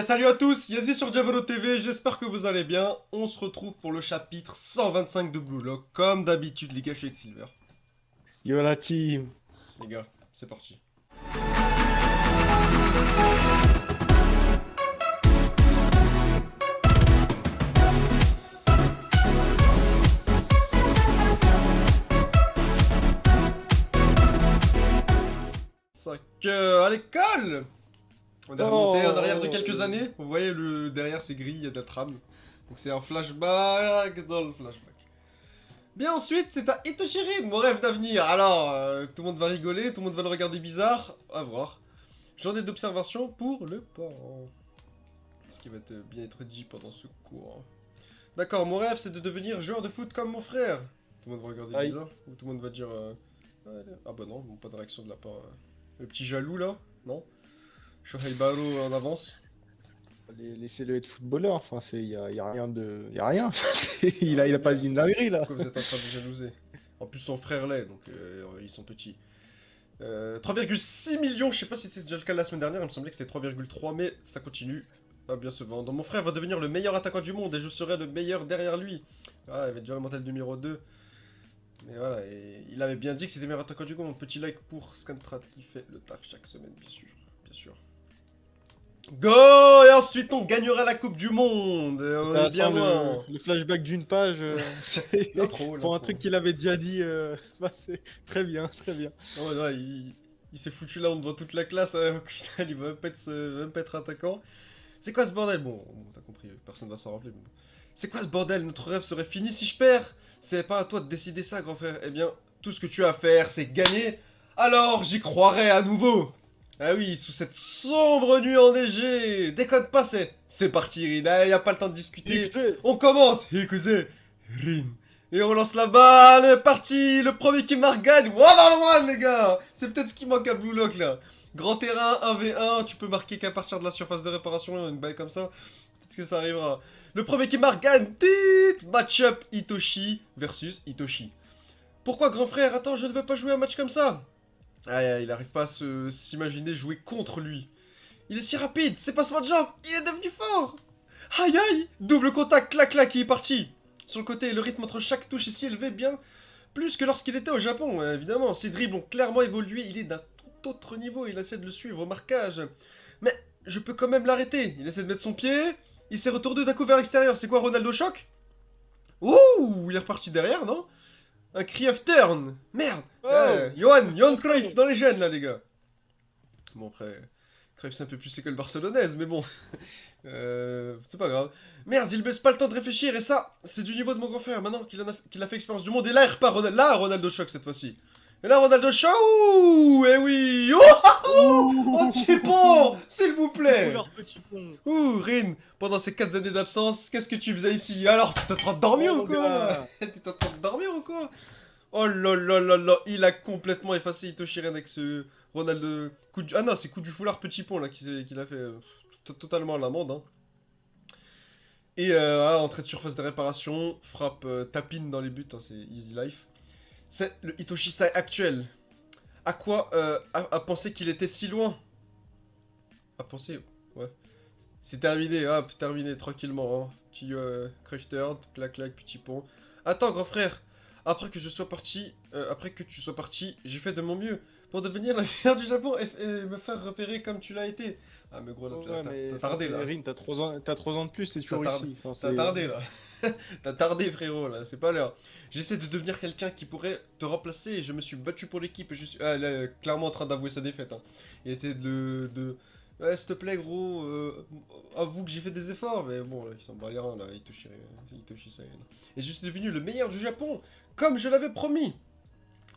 Salut à tous, Yazi sur Diavolo TV, j'espère que vous allez bien. On se retrouve pour le chapitre 125 de Blue Lock, comme d'habitude les gars, je suis avec Silver. Yo la team. Les gars, c'est parti. À l'école. On est remonté en arrière de quelques années. Vous voyez, derrière c'est gris, il y a de la trame. Donc c'est un flashback dans le flashback. Bien ensuite, c'est à Itoshirin, mon rêve d'avenir. Alors, tout le monde va rigoler, tout le monde va le regarder bizarre. À voir. J'en ai d'observation pour le parent. Ce qui va bien être dit pendant ce cours. D'accord, mon rêve c'est de devenir joueur de foot comme mon frère. Tout le monde va regarder bizarre. Ou tout le monde va dire... Ah bah non, pas de réaction de la part... Le petit jaloux là, non? Shohei Baro en avance. Laissez-le être footballeur, enfin, y a rien de... Y a rien. il a pas dit une dinguerie, là. Pourquoi vous êtes en train de jalouser? En plus son frère l'est, donc ils sont petits. 3,6 millions, je sais pas si c'était déjà le cas la semaine dernière, il me semblait que c'était 3,3, mais ça continue à bien se vendre. Mon frère va devenir le meilleur attaquant du monde et je serai le meilleur derrière lui. Ah, il avait déjà le mental numéro 2. Mais voilà, et il avait bien dit que c'était le meilleur attaquant du monde. Petit like pour Scantrat qui fait le taf chaque semaine, bien sûr. Bien sûr. Go! Et ensuite on gagnera la Coupe du Monde. On est bien loin. Le flashback d'une page. Pour un truc qu'il avait déjà dit, bah, c'est très bien, très bien. Oh, là, il s'est foutu là devant toute la classe. Au final, il va même pas être attaquant. C'est quoi ce bordel? Bon, t'as compris, personne va s'en rappeler. Bon. C'est quoi ce bordel? Notre rêve serait fini si je perds. C'est pas à toi de décider ça, grand frère. Eh bien, tout ce que tu as à faire, c'est gagner. Alors, j'y croirai à nouveau. Ah oui, sous cette sombre nuit enneigée. Déconne pas, c'est parti, Rin. Ah, y a pas le temps de discuter. On commence. Hikuze, Rin. Et on lance la balle. Parti. Le premier qui marque gagne. One les gars. C'est peut-être ce qui manque à Blue Lock, là. Grand terrain, 1v1. Tu peux marquer qu'à partir de la surface de réparation. Une balle comme ça. Peut-être que ça arrivera. Le premier qui marque gagne. Match-up Itoshi versus Itoshi. Pourquoi, grand frère? Attends, je ne veux pas jouer un match comme ça. Ah, il arrive pas à s'imaginer jouer contre lui. Il est si rapide, c'est pas son job, il est devenu fort. Aïe aïe, double contact, clac clac, il est parti. Sur le côté, le rythme entre chaque touche est si élevé, bien plus que lorsqu'il était au Japon, évidemment. Ses dribbles ont clairement évolué, il est d'un tout autre niveau, il essaie de le suivre au marquage. Mais je peux quand même l'arrêter, il essaie de mettre son pied, il s'est retourné d'un coup vers l'extérieur, c'est quoi, Ronaldo choc? Ouh, il est reparti derrière, non? Un Cruyff turn. Merde. Johan Cruyff dans les gènes là les gars. Bon après, Cruyff c'est un peu plus école barcelonaise mais bon. C'est pas grave. Merde, il baisse pas le temps de réfléchir et ça, c'est du niveau de mon grand frère maintenant qu'il a fait expérience du monde. Et là il repart, là Ronaldo choc cette fois-ci. Et là Ronaldo choc, ouh, eh oui. Oh, petit pont, s'il vous plaît. Ouh, Rin, pendant ces 4 années d'absence, qu'est-ce que tu faisais ici? Alors, t'es en train de dormir ou quoi? T'es en train de dormir ou quoi? Oh là là là là, il a complètement effacé Itoshiren avec ce Ronaldo... Ah non, c'est coup du foulard petit pont là qu'il a fait totalement à l'amende. Hein. Et voilà, entrée de surface de réparation, frappe tapine dans les buts, hein, c'est easy life. C'est le Itoshi-sai actuel. À quoi à penser qu'il était si loin? À penser, ouais. C'est terminé, hop, terminé tranquillement. Hein. Petit crafter, clac clac, petit pont. Attends, grand frère. Après que tu sois parti, j'ai fait de mon mieux pour devenir la meilleure du Japon et me faire repérer comme tu l'as été. Ah mais gros, t'as tardé là. Rin, t'as 3 ans de plus, c'est toujours ici. T'as tardé là. T'as tardé frérot là, c'est pas l'heure. J'essaie de devenir quelqu'un qui pourrait te remplacer et je me suis battu pour l'équipe et je suis là, clairement en train d'avouer sa défaite. Hein. Il était ouais, s'il te plaît, gros, avoue que j'ai fait des efforts, mais bon, là, il s'en bat les reins, là, Itoshi Sai. Et je suis devenu le meilleur du Japon, comme je l'avais promis.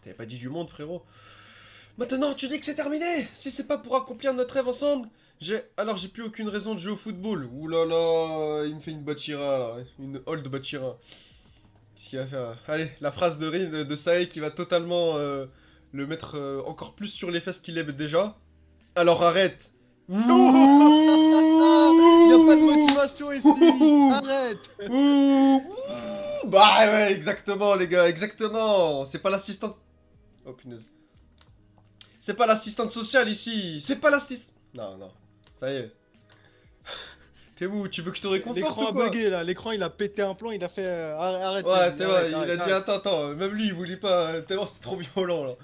T'avais pas dit du monde, frérot. Maintenant, tu dis que c'est terminé. Si c'est pas pour accomplir notre rêve ensemble, alors j'ai plus aucune raison de jouer au football. Ouh là là, il me fait une Bachira, là, une old Bachira. Qu'est-ce qu'il va faire? Allez, la phrase de Rin, de Sae qui va totalement le mettre encore plus sur les fesses qu'il aime déjà. Alors arrête. Y'a pas de motivation ici. Arrête. Bah ouais, exactement les gars, exactement. C'est pas l'assistante... Oh punaise. C'est pas l'assistante sociale ici. C'est pas l'assistante... Non, non. Ça y est. T'es où? Tu veux que je te réconforte L'écran ou a quoi? bugué là, l'écran il a pété un plomb, il a fait arrête, Ouais, vas-y, t'es vrai, arrête, il a arrête, dit arrête. attends, même lui il voulait pas, tellement c'était trop violent là.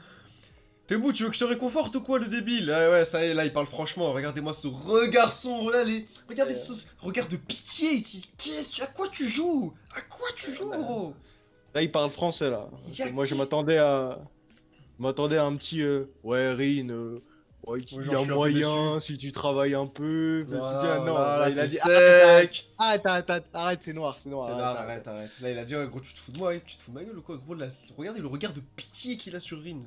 T'es où? Tu veux que je te réconforte ou quoi le débile? Ah ouais, ça y est, là il parle franchement, regardez-moi ce regard sombre là, regardez Euh, ce regard de pitié, à quoi tu joues? À quoi tu joues là, gros? là, il parle français là. Y a Moi je qui? m'attendais à un petit ouais Rin, ouais, Ouais, il y genre je a suis un peu déçu. moyen si tu travailles un peu. Voilà, Non, voilà, là là il a c'est dit arrête, arrête, sec. arrête, arrête, arrête, arrête, c'est noir, C'est arrête, là, arrête. arrête, arrête. Là il a dit ouais, gros tu te fous de moi, tu te fous de ma gueule ou quoi gros là, regardez le regard de pitié qu'il a sur Rin.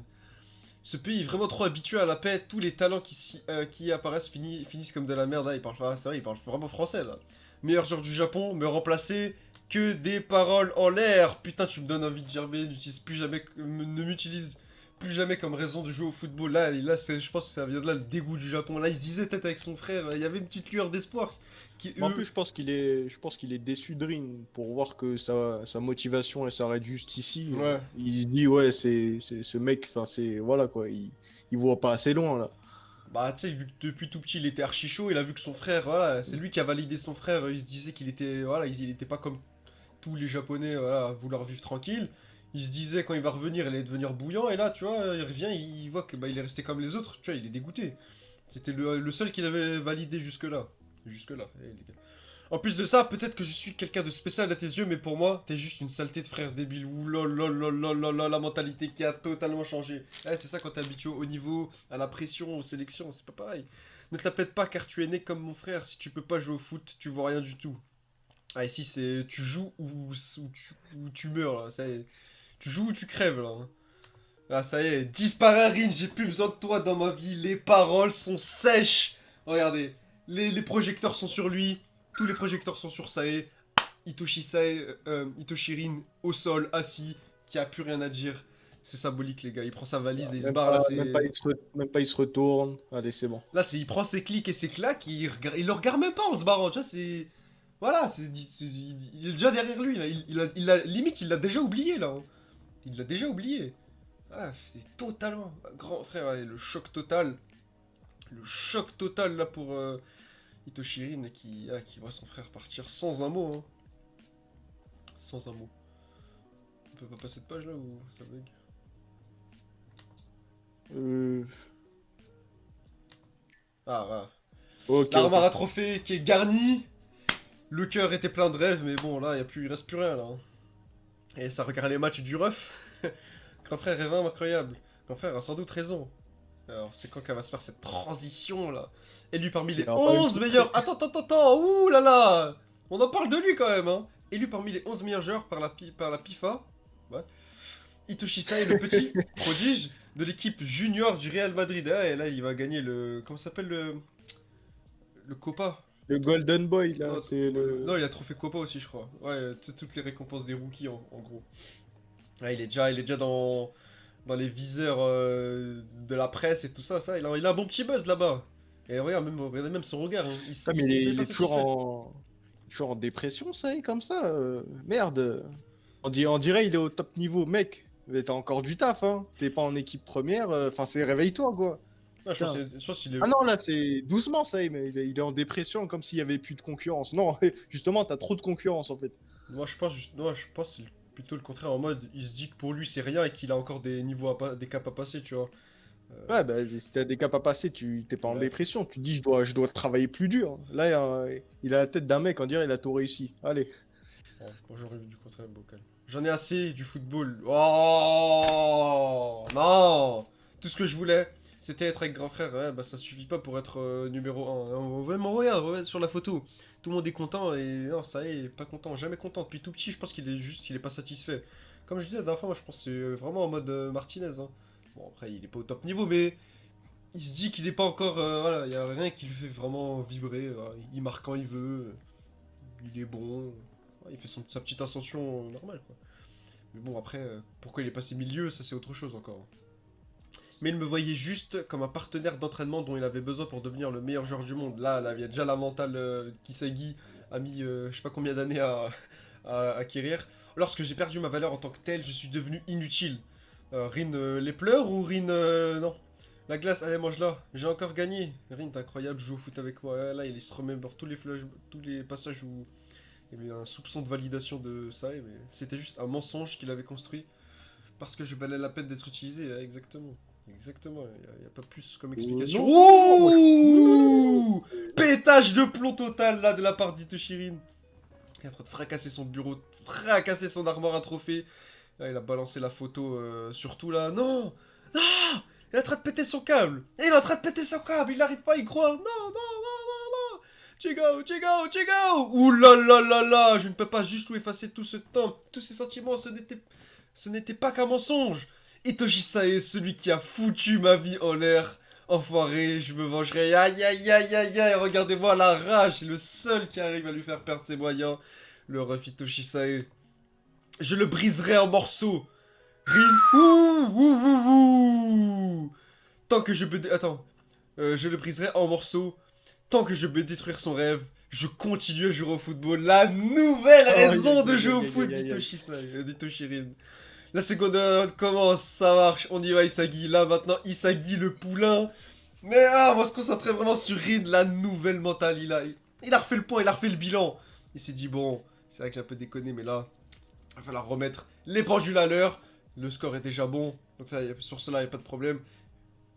Ce pays est vraiment trop habitué à la paix, tous les talents qui y apparaissent finissent comme de la merde, là, il parle, c'est vrai, il parle vraiment français, là. Meilleur joueur du Japon, me remplacer, que des paroles en l'air. Putain, tu me donnes envie de gerber, ne m'utilise plus jamais comme raison de jouer au football. Là je pense que ça vient de là le dégoût du Japon. Là, il se disait peut-être avec son frère, il y avait une petite lueur d'espoir. Qui, Mais en eux... plus, je pense qu'il est déçu de Rin pour voir que sa motivation elle s'arrête juste ici. Ouais. Il se dit ouais, c'est ce mec, enfin c'est voilà quoi, il voit pas assez loin là. Bah, tu sais, vu que depuis tout petit il était archi chaud, il a vu que son frère, voilà, c'est lui qui a validé son frère, il se disait qu'il était, voilà, il était pas comme tous les Japonais, voilà, à vouloir vivre tranquille. Il se disait quand il va revenir, il allait devenir bouillant, et là, tu vois, il revient, il voit que bah, il est resté comme les autres, tu vois, il est dégoûté. C'était le seul qu'il avait validé jusque-là. Jusque-là, les gars. En plus de ça, peut-être que je suis quelqu'un de spécial à tes yeux, mais pour moi, t'es juste une saleté de frère débile. Ouh lol, lol, lol, lol, lol, lol, la mentalité qui a totalement changé. Eh, c'est ça quand t'es habitué au niveau, à la pression, aux sélections, c'est pas pareil. Ne te la pète pas car tu es né comme mon frère. Si tu peux pas jouer au foot, tu vois rien du tout. Ah, ici, c'est. Tu joues ou tu meurs, là. Ça y est. Tu joues ou tu crèves, là. Hein. Ah, ça y est. Disparaît, Rin. J'ai plus besoin de toi dans ma vie. Les paroles sont sèches. Regardez. Les projecteurs sont sur lui. Tous les projecteurs sont sur Sae. Hitoshirin au sol, assis, qui a plus rien à dire. C'est symbolique, les gars. Il prend sa valise et il se barre, là. Même pas il se retourne. Allez, c'est bon. Là, il prend ses clics et ses claques. Il le regarde même pas en se barrant. Tu vois, c'est. Voilà, il est déjà derrière lui, là. Limite, il l'a déjà oublié, là. Hein. Il l'a déjà oublié. Ah, c'est totalement. Grand frère, allez, le choc total. Le choc total, là, pour Hitoshirin, qui voit son frère partir sans un mot, hein. Sans un mot. On peut pas passer de page, là, ou ça bug? Euh... Ah, voilà. Ok, L'armoire ok. à trophées qui est garnie. Le cœur était plein de rêves, mais bon, là, il reste plus rien, là. Hein. Et ça regarde les matchs du ref. Grand frère est vraiment incroyable. Grand frère a sans doute raison. Alors, c'est quand qu'elle va se faire cette transition là? Élu parmi Il les aura pas eu le 11 meilleurs. Attends, attends, attends, ouh là là! On en parle de lui quand même, hein! Élu parmi les 11 meilleurs joueurs par la PIFA. Ouais. Hitoshi Sae, le petit prodige de l'équipe junior du Real Madrid. Ah, et là, il va gagner le. Comment ça s'appelle le Copa? Le Golden Boy là, Non, c'est le. non, il a trophée Copa aussi, je crois. Ouais, toutes les récompenses des rookies en gros. Ouais, il est déjà dans les viseurs de la presse et tout ça. Il a un bon petit buzz là-bas. Et regarde, regardez même son regard. Hein. Ah, mais Il est même il pas est satisfait. toujours en dépression, ça, et comme ça. Merde. On dirait il est au top niveau, mec. Mais t'as encore du taf, hein. T'es pas en équipe première. Enfin, c'est réveille-toi, quoi. Ah, Putain. je pense qu'il est. Ah non, là, c'est doucement, ça, mais il est en dépression comme s'il y avait plus de concurrence. Non, justement, t'as trop de concurrence, en fait. Moi, je pense que c'est plutôt le contraire. En mode, il se dit que pour lui, c'est rien et qu'il a encore des niveaux des caps à passer, tu vois. Ouais, bah, si t'as des caps à passer, tu t'es pas en Ouais. dépression. Tu te dis, je dois travailler plus dur. Là, il a la tête d'un mec, on dirait, il a tout réussi. Allez. Ouais, moi, j'aurais vu du contraire, Bocal. J'en ai assez du football. Oh non! Tout ce que je voulais, c'était être avec grand frère. Ouais, bah ça suffit pas pour être numéro 1. Même regarde sur la photo. Tout le monde est content et non, ça y est, pas content, jamais content. Depuis tout petit, je pense qu'il est pas satisfait. Comme je disais la dernière fois, moi je pense que c'est vraiment en mode Martinez. Hein. Bon, après, il est pas au top niveau, mais il se dit qu'il est pas encore. Voilà, il y a rien qui le fait vraiment vibrer. Il marque quand il veut. Il est bon. Ouais, il fait sa petite ascension normale, quoi. Mais bon, après, pourquoi il est passé milieu, ça c'est autre chose encore. Mais il me voyait juste comme un partenaire d'entraînement dont il avait besoin pour devenir le meilleur joueur du monde. Là, il y a déjà la mentale Kisagi a mis je sais pas combien d'années à acquérir. Lorsque j'ai perdu ma valeur en tant que tel, je suis devenu inutile. Rin les pleurs ou Rin non? La glace, allez, mange-la. J'ai encore gagné. Rin, t'es incroyable, joue au foot avec moi. Là, il se remémore tous les passages où il y avait un soupçon de validation de ça, mais c'était juste un mensonge qu'il avait construit parce que je valais la peine d'être utilisé. Exactement. Exactement, y a pas plus comme explication. Non, moi, Ouh, pétage de plomb total là de la part d'Itoshirin. Il est en train de fracasser son bureau, fracasser son armoire à trophées. Là, il a balancé la photo surtout là. Non, non, il est en train de péter son câble. Et il est en train de péter son câble. Il n'arrive pas à y croire. Non, non, non, non, non. Chigo, Chigo, Chigo. Ouh là là là là. Je ne peux pas juste lui effacer tout ce temps, tous ces sentiments. Ce n'était pas qu'un mensonge. Itoshi Sae, celui qui a foutu ma vie en l'air. Enfoiré, je me vengerai. Aïe aïe aïe aïe aïe. Regardez-moi la rage. C'est le seul qui arrive à lui faire perdre ses moyens. Le ref Itoshi Sae. Je le briserai en morceaux. Rin. Ouh, ouh, ouh, ouh. Tant que je peux... Attends. Je le briserai en morceaux. Tant que je peux détruire son rêve. Je continue à jouer au football. La nouvelle raison de jouer au foot d'Itoshi Sae. d'Itoshi Rin. La seconde commence, ça marche. On y va Isagi. Là maintenant, Isagi le poulain. Mais on va se concentrer vraiment sur Rin, la nouvelle mentale. Il a refait le point, il a refait le bilan. Il s'est dit, bon, c'est vrai que j'ai un peu déconné, mais là... Il va falloir remettre les pendules à l'heure. Le score est déjà bon. Donc ça, sur cela, il n'y a pas de problème.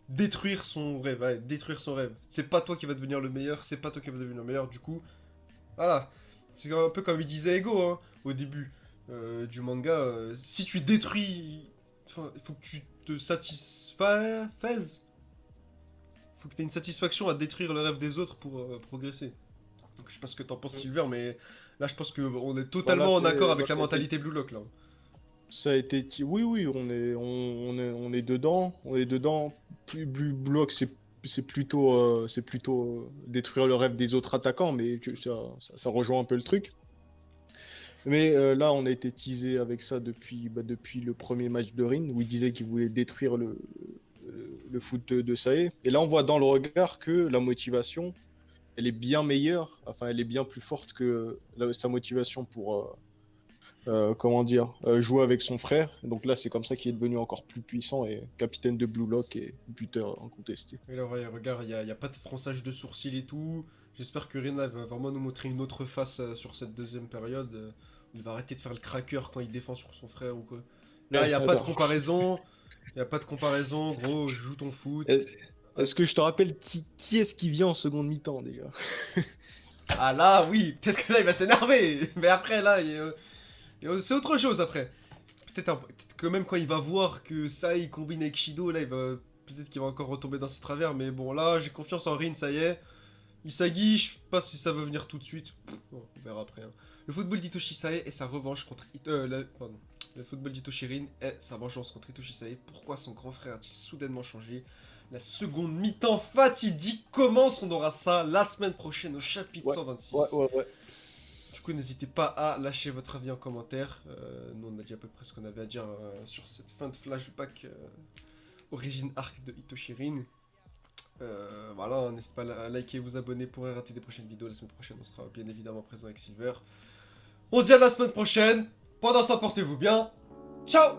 Détruire son rêve. Ouais, détruire son rêve. C'est pas toi qui va devenir le meilleur. C'est pas toi qui va devenir le meilleur. Du coup, voilà. C'est un peu comme il disait Ego hein, au début du manga. Si tu détruis... Enfin, il faut que tu te satisfaises. Il faut que tu aies une satisfaction à détruire le rêve des autres pour progresser. Donc, je sais pas ce que t'en penses, Silver, mais là, je pense qu'on est totalement Voilà, en accord avec là, la mentalité Blue Lock, là. ça a été. Oui, oui, on est dedans. On est dedans. Plus bloc, c'est plutôt détruire le rêve des autres attaquants, mais ça rejoint un peu le truc. Mais là, on a été teasé avec ça depuis le premier match de Rin, où il disait qu'il voulait détruire le foot de Sae. Et là, on voit dans le regard que la motivation, elle est bien meilleure, enfin, elle est bien plus forte que sa motivation pour, comment dire, jouer avec son frère. Donc là, c'est comme ça qu'il est devenu encore plus puissant et capitaine de Blue Lock et buteur incontesté. Et là, ouais, regarde, il y a pas de fronçage de sourcils et tout. J'espère que Rina va vraiment nous montrer une autre face sur cette deuxième période. Il va arrêter de faire le cracker quand il défend sur son frère ou quoi. Là, il n'y a pas de comparaison. Il n'y a pas de comparaison, gros, joue ton foot. Est-ce que je te rappelle qui est-ce qui vient en seconde mi-temps déjà? Ah là, oui, peut-être que là, il va s'énerver. Mais après, là, c'est autre chose après. Peut-être que même quand il va voir que ça, il combine avec Shido, là, peut-être qu'il va encore retomber dans ses travers. Mais bon, là, j'ai confiance en Rin, ça y est. Isagi, je sais pas si ça va venir tout de suite. Bon, on verra après. Hein. Le football d'Itoshi Sae est sa revanche contre... pardon. Le football d'Itoshi Rin est sa vengeance contre Itoshi Sae. Pourquoi son grand frère a-t-il soudainement changé? La seconde mi-temps fatidique commence. On aura ça la semaine prochaine au chapitre 126. Ouais. Du coup, n'hésitez pas à lâcher votre avis en commentaire. Nous, on a dit à peu près ce qu'on avait à dire sur cette fin de flashback origine arc de Itoshi Rin. Voilà, n'hésitez pas à liker et vous abonner pour rater des prochaines vidéos. La semaine prochaine, on sera bien évidemment présent avec Silver. On se dit à la semaine prochaine. Pendant ce temps, portez-vous bien. Ciao!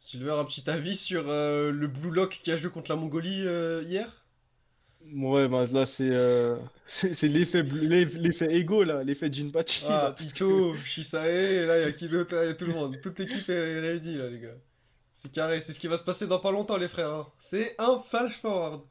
Silver, un petit avis sur le Blue Lock qui a joué contre la Mongolie hier? Ouais, bah là, c'est l'effet ego, là, l'effet Jinpachi. Ah, là, parce que- Ito, Shisae, et là il y a qui d'autre? Il y a tout le monde. Toute l'équipe est réunie là, les gars. C'est carré, c'est ce qui va se passer dans pas longtemps, les frères. Hein. C'est un flash forward.